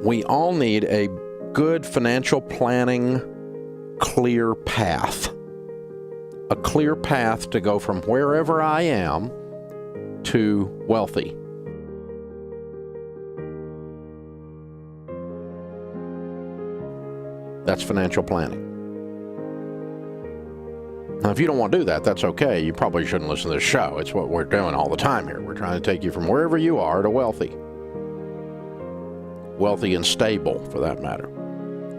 We all need a good financial planning, clear path. A clear path to go from wherever I am to wealthy. That's financial planning. Now, if you don't want to do that, that's okay. You probably shouldn't listen to this show. It's what we're doing all the time here. We're trying to take you from wherever you are to wealthy. Wealthy and stable, for that matter.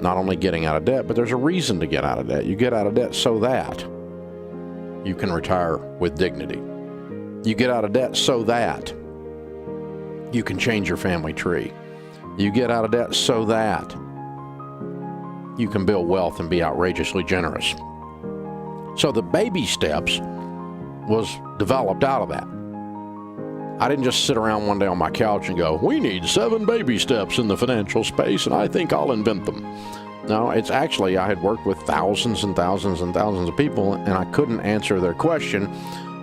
Not only getting out of debt, but there's a reason to get out of debt. You get out of debt so that you can retire with dignity. You get out of debt so that you can change your family tree. You get out of debt so that you can build wealth and be outrageously generous. So the baby steps was developed out of that. I didn't just sit around one day on my couch and go, we need 7 baby steps in the financial space, and I think I'll invent them. No, it's actually, I had worked with thousands and thousands and thousands of people, and I couldn't answer their question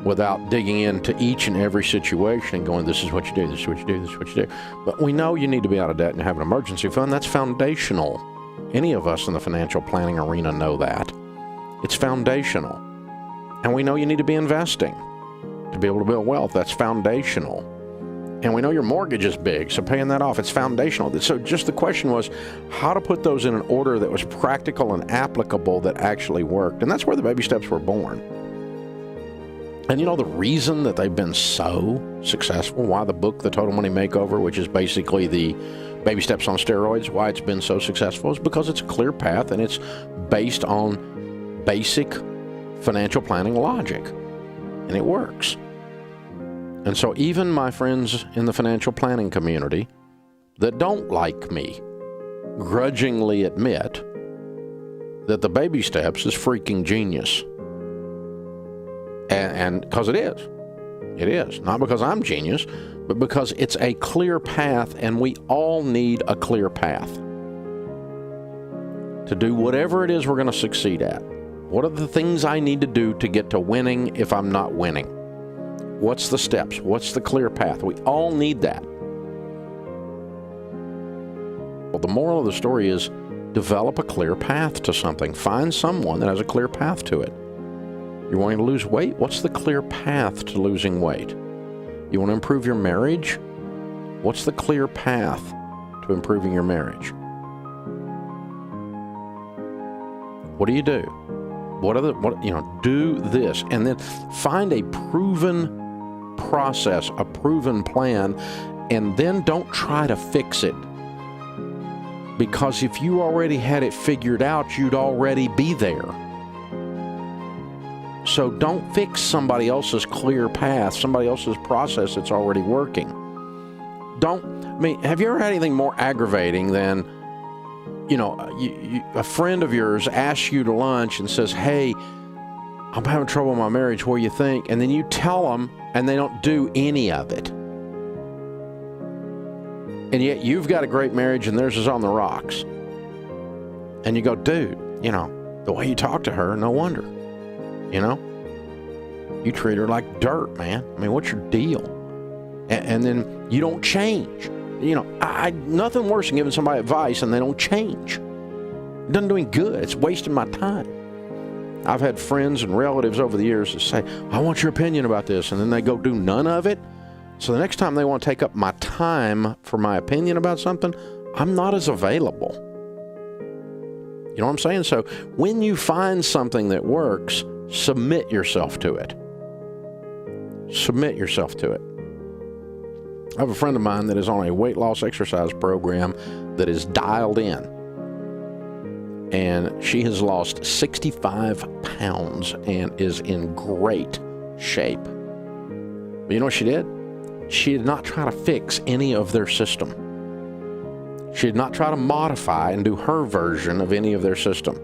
without digging into each and every situation and going, this is what you do, this is what you do, this is what you do. But we know you need to be out of debt and have an emergency fund. That's foundational. Any of us in the financial planning arena know that. It's foundational. And we know you need to be investing to be able to build wealth. That's foundational. And we know your mortgage is big, so paying that off, it's foundational. So just the question was how to put those in an order that was practical and applicable that actually worked. And that's where the baby steps were born. And you know the reason that they've been so successful, why the book, The Total Money Makeover, which is basically the baby steps on steroids, why it's been so successful is because it's a clear path and it's based on basic financial planning logic. And it works. And so even my friends in the financial planning community that don't like me grudgingly admit that the baby steps is freaking genius. And because it is. It is. Not because I'm genius, but because it's a clear path, and we all need a clear path to do whatever it is we're going to succeed at. What are the things I need to do to get to winning if I'm not winning? What's the steps? What's the clear path? We all need that. Well, the moral of the story is develop a clear path to something. Find someone that has a clear path to it. You're wanting to lose weight? What's the clear path to losing weight? You want to improve your marriage? What's the clear path to improving your marriage? What do you do? Do this, and then find a proven process, a proven plan, and then don't try to fix it. Because if you already had it figured out, you'd already be there. So don't fix somebody else's clear path, somebody else's process that's already working. Have you ever had anything more aggravating than a friend of yours asks you to lunch and says, hey, I'm having trouble in my marriage, what do you think? And then you tell them and they don't do any of it. And yet you've got a great marriage and theirs is on the rocks. And you go, dude, the way you talk to her, no wonder. You treat her like dirt, man. What's your deal? And then you don't change. Nothing worse than giving somebody advice and they don't change. It doesn't do any good. It's wasting my time. I've had friends and relatives over the years that say, I want your opinion about this, and then they go do none of it. So the next time they want to take up my time for my opinion about something, I'm not as available. You know what I'm saying? So when you find something that works, submit yourself to it. Submit yourself to it. I have a friend of mine that is on a weight loss exercise program that is dialed in. And she has lost 65 pounds and is in great shape. But you know what she did? She did not try to fix any of their system. She did not try to modify and do her version of any of their system.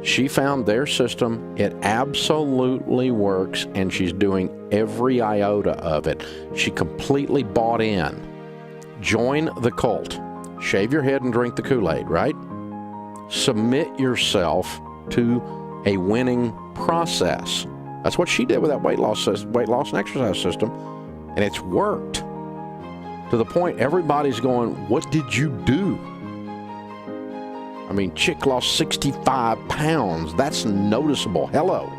She found their system, it absolutely works, and she's doing every iota of it. She completely bought in. Join the cult. Shave your head and drink the Kool-Aid, right? Submit yourself to a winning process. That's what she did with that weight loss and exercise system, and it's worked. To the point everybody's going, what did you do? I mean, chick lost 65 pounds. That's noticeable. Hello.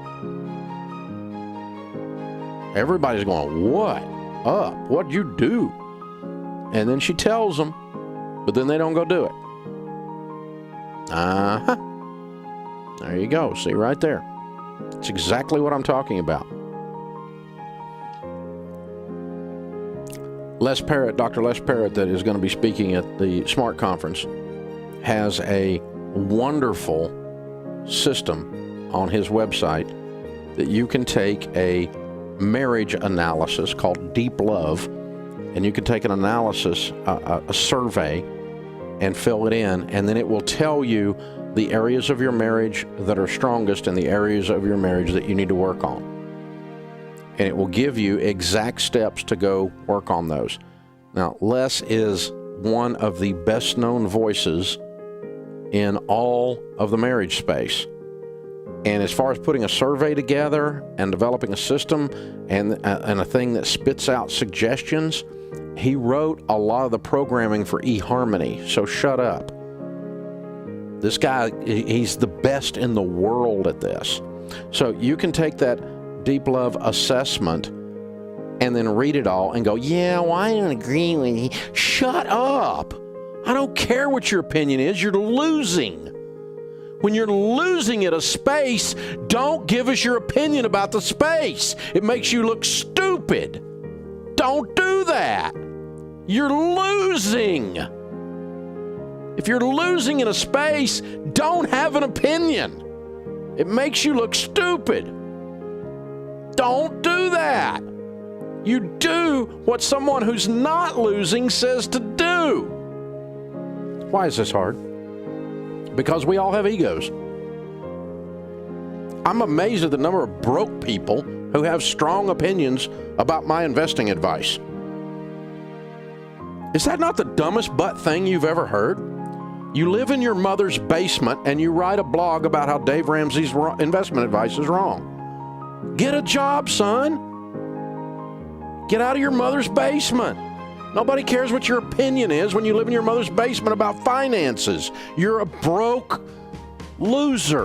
Everybody's going, what up? What'd you do? And then she tells them, but then they don't go do it. Uh-huh. There you go. See right there. It's exactly what I'm talking about. Dr. Les Parrott, that is going to be speaking at the SMART conference, has a wonderful system on his website that you can take a marriage analysis called Deep Love, and you can take an analysis, a survey, and fill it in, and then it will tell you the areas of your marriage that are strongest and the areas of your marriage that you need to work on. And it will give you exact steps to go work on those. Now, Les is one of the best-known voices in all of the marriage space. And as far as putting a survey together and developing a system and a thing that spits out suggestions, he wrote a lot of the programming for eHarmony, so shut up. This guy, he's the best in the world at this. So you can take that Deep Love assessment and then read it all and go, yeah, well, I don't agree with you. Shut up. I don't care what your opinion is. You're losing. When you're losing at a space, don't give us your opinion about the space. It makes you look stupid. Don't do that. You're losing. If you're losing in a space, don't have an opinion. It makes you look stupid. Don't do that. You do what someone who's not losing says to do. Why is this hard? Because we all have egos. I'm amazed at the number of broke people who have strong opinions about my investing advice. Is that not the dumbest butt thing you've ever heard? You live in your mother's basement and you write a blog about how Dave Ramsey's investment advice is wrong. Get a job, son. Get out of your mother's basement. Nobody cares what your opinion is when you live in your mother's basement about finances. You're a broke loser.